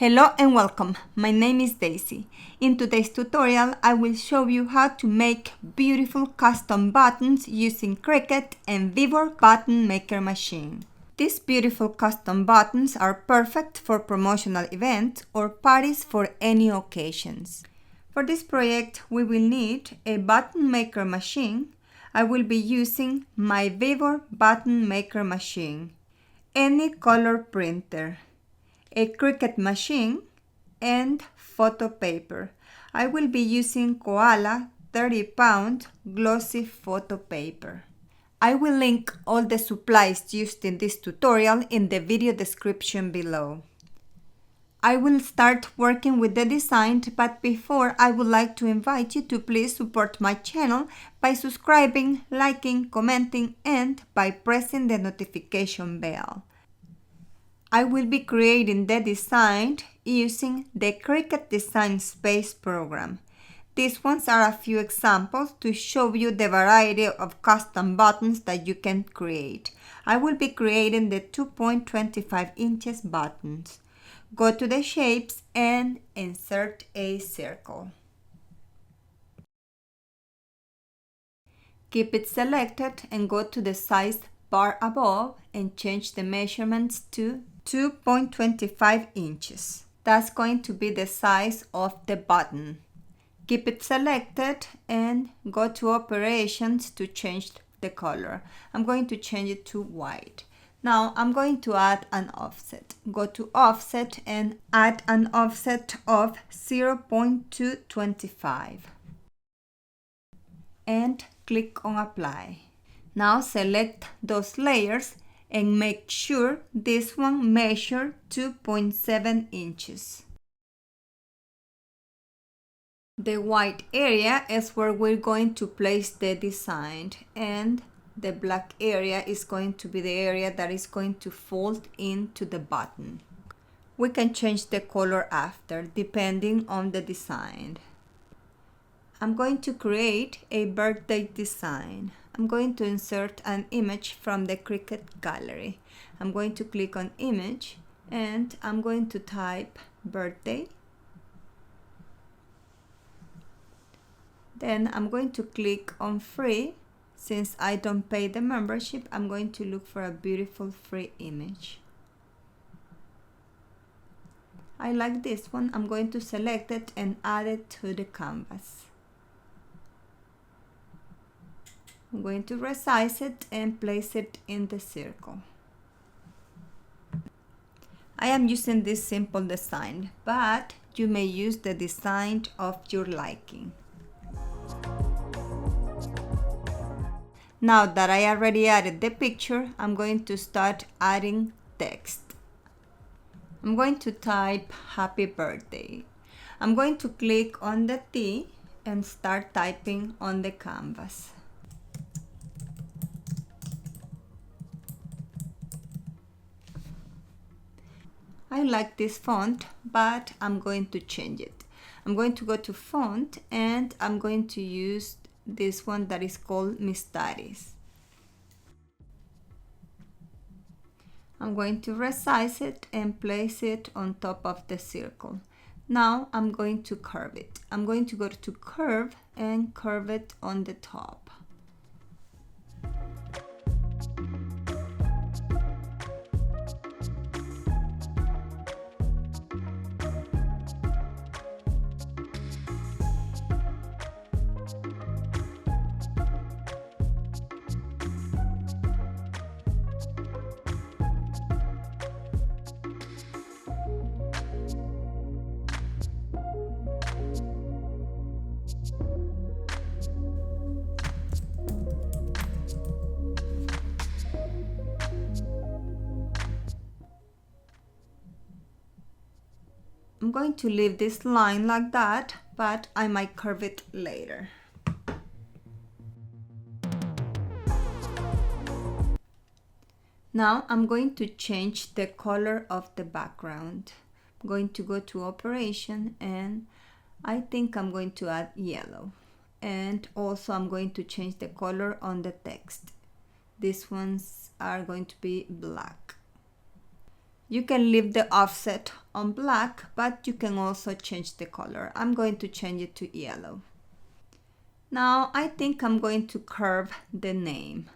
Hello and welcome, my name is Daisy. In today's tutorial I will show you how to make beautiful custom buttons using Cricut and Vevor button maker machine. These beautiful custom buttons are perfect for promotional events or parties for any occasions. For this project we will need a button maker machine. I will be using my Vevor button maker machine, any color printer, a Cricut machine, and photo paper. I will be using Koala 30-pound glossy photo paper. I will link all the supplies used in this tutorial in the video description below. I will start working with the design, but before I would like to invite you to please support my channel by subscribing, liking, commenting, and by pressing the notification bell. I will be creating the design using the Cricut Design Space program. These ones are a few examples to show you the variety of custom buttons that you can create. I will be creating the 2.25 inches buttons. Go to the shapes and insert a circle. Keep it selected and go to the size bar above and change the measurements to 2.25 inches. That's going to be the size of the button. Keep it selected and go to operations to change the color. I'm going to change it to white. Now I'm going to add an offset. Go to offset and add an offset of 0.225 and click on apply. Now select those layers and make sure this one measures 2.7 inches. The white area is where we're going to place the design, and the black area is going to be the area that is going to fold into the button. We can change the color after, depending on the design. I'm going to create a birthday design. I'm going to insert an image from the Cricut gallery. I'm going to click on image and I'm going to type birthday. Then I'm going to click on free. Since I don't pay the membership, I'm going to look for a beautiful free image. I like this one. I'm going to select it and add it to the canvas. I'm going to resize it and place it in the circle. I am using this simple design, but you may use the design of your liking. Now that I already added the picture, I'm going to start adding text. I'm going to type happy birthday. I'm going to click on the T and start typing on the canvas. I like this font, but I'm going to change it. I'm going to go to font and I'm going to use this one that is called Mysteries. I'm going to resize it and place it on top of the circle. Now I'm going to curve it. I'm going to go to curve and curve it on the top. I'm going to leave this line like that, but I might curve it later. Now I'm going to change the color of the background. I'm going to go to operation and I think I'm going to add yellow. And also I'm going to change the color on the text. These ones are going to be black. You can leave the offset on black, but you can also change the color. I'm going to change it to yellow. Now I think I'm going to curve the name.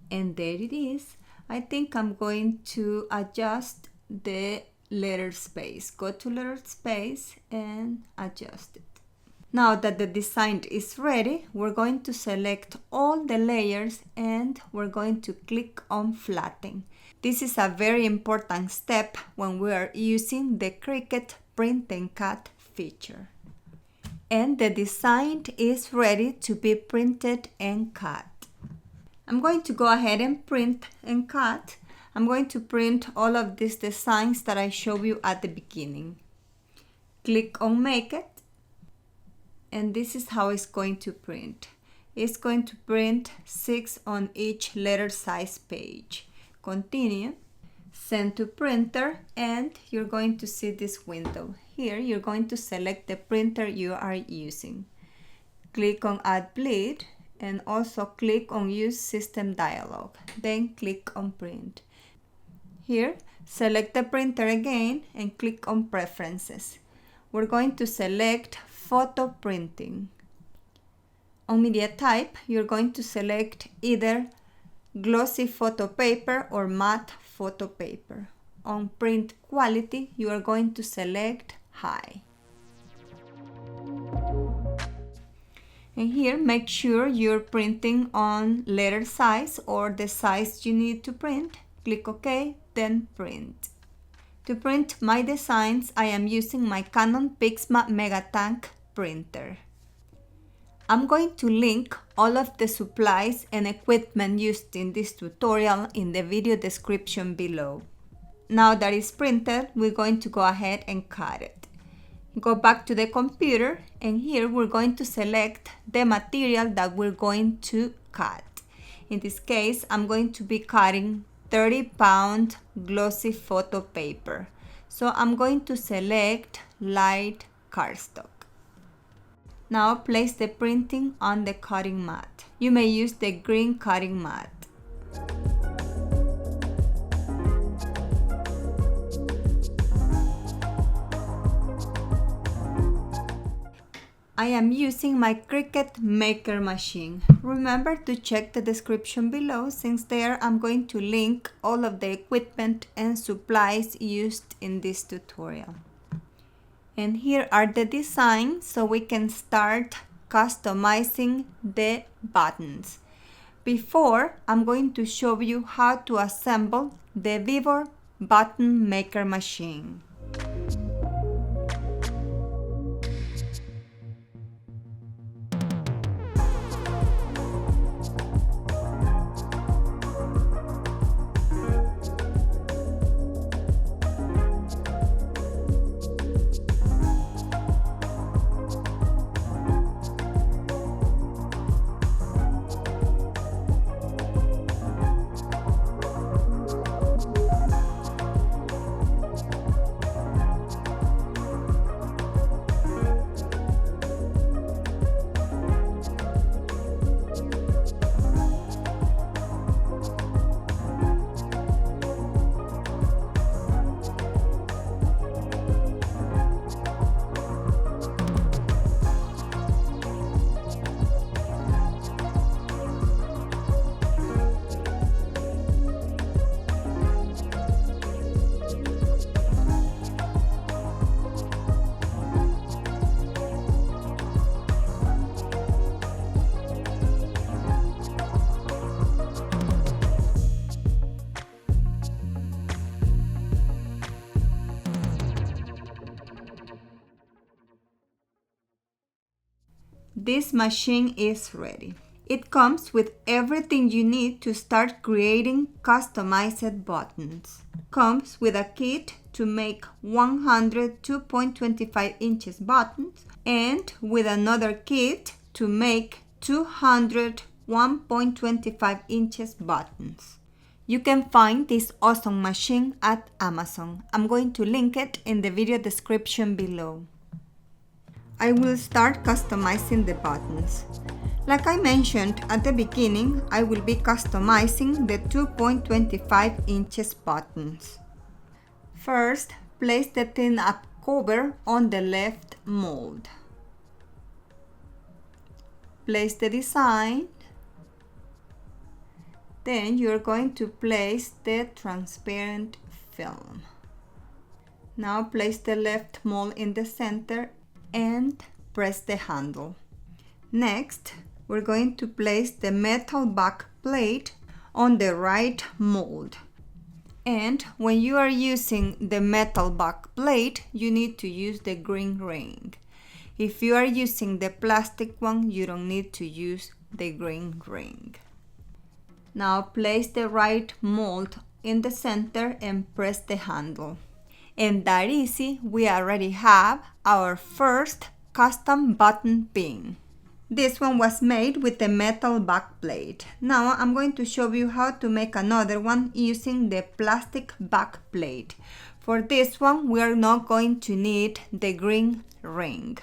And there it is. I think I'm going to adjust the letter space. Go to letter space and adjust it. Now that the design is ready, we're going to select all the layers and we're going to click on flatten. This is a very important step when we are using the Cricut print and cut feature. And the design is ready to be printed and cut. I'm going to go ahead and print and cut. I'm going to print all of these designs that I showed you at the beginning. Click on Make It. And this is how it's going to print. It's going to print 6 on each letter size page. Continue. Send to printer, and you're going to see this window. Here you're going to select the printer you are using. Click on Add Bleed. And also click on Use System Dialog. Then click on Print. Here, select the printer again and click on Preferences. We're going to select Photo Printing. On Media Type, you're going to select either glossy photo paper or matte photo paper. On Print Quality, you are going to select High. And here, make sure you're printing on letter size or the size you need to print. Click OK, then Print. To print my designs, I am using my Canon Pixma Megatank printer. I'm going to link all of the supplies and equipment used in this tutorial in the video description below. Now that it's printed, we're going to go ahead and cut it. Go back to the computer, and here we're going to select the material that we're going to cut. In this case, I'm going to be cutting 30-pound glossy photo paper. So I'm going to select light cardstock. Now place the printing on the cutting mat. You may use the green cutting mat. I am using my Cricut Maker machine. Remember to check the description below, since there I'm going to link all of the equipment and supplies used in this tutorial. And here are the designs, so we can start customizing the buttons. Before, I'm going to show you how to assemble the Vevor button maker machine. This machine is ready. It comes with everything you need to start creating customized buttons. Comes with a kit to make 100 2.25 inches buttons, and with another kit to make 200 1.25 inches buttons. You can find this awesome machine at Amazon. I'm going to link it in the video description below. I will start customizing the buttons. Like I mentioned at the beginning, I will be customizing the 2.25 inches buttons. First, place the thin up cover on the left mold. Place the design. Then you're going to place the transparent film. Now place the left mold in the center and press the handle. Next, we're going to place the metal back plate on the right mold. And when you are using the metal back plate, you need to use the green ring. If you are using the plastic one, you don't need to use the green ring. Now place the right mold in the center and press the handle. And that easy, we already have our first custom button pin. This one was made with the metal back plate. Now I'm going to show you how to make another one using the plastic back plate. For this one, we are not going to need the green ring.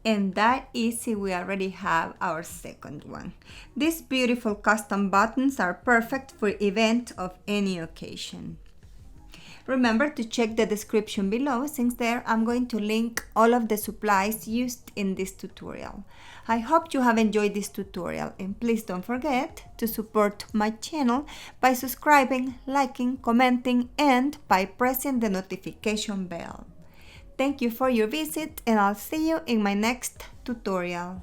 And that easy, we already have our second one. These beautiful custom buttons are perfect for events of any occasion. Remember to check the description below, since there I'm going to link all of the supplies used in this tutorial. I hope you have enjoyed this tutorial, and please don't forget to support my channel by subscribing, liking, commenting, and by pressing the notification bell. Thank you for your visit, and I'll see you in my next tutorial.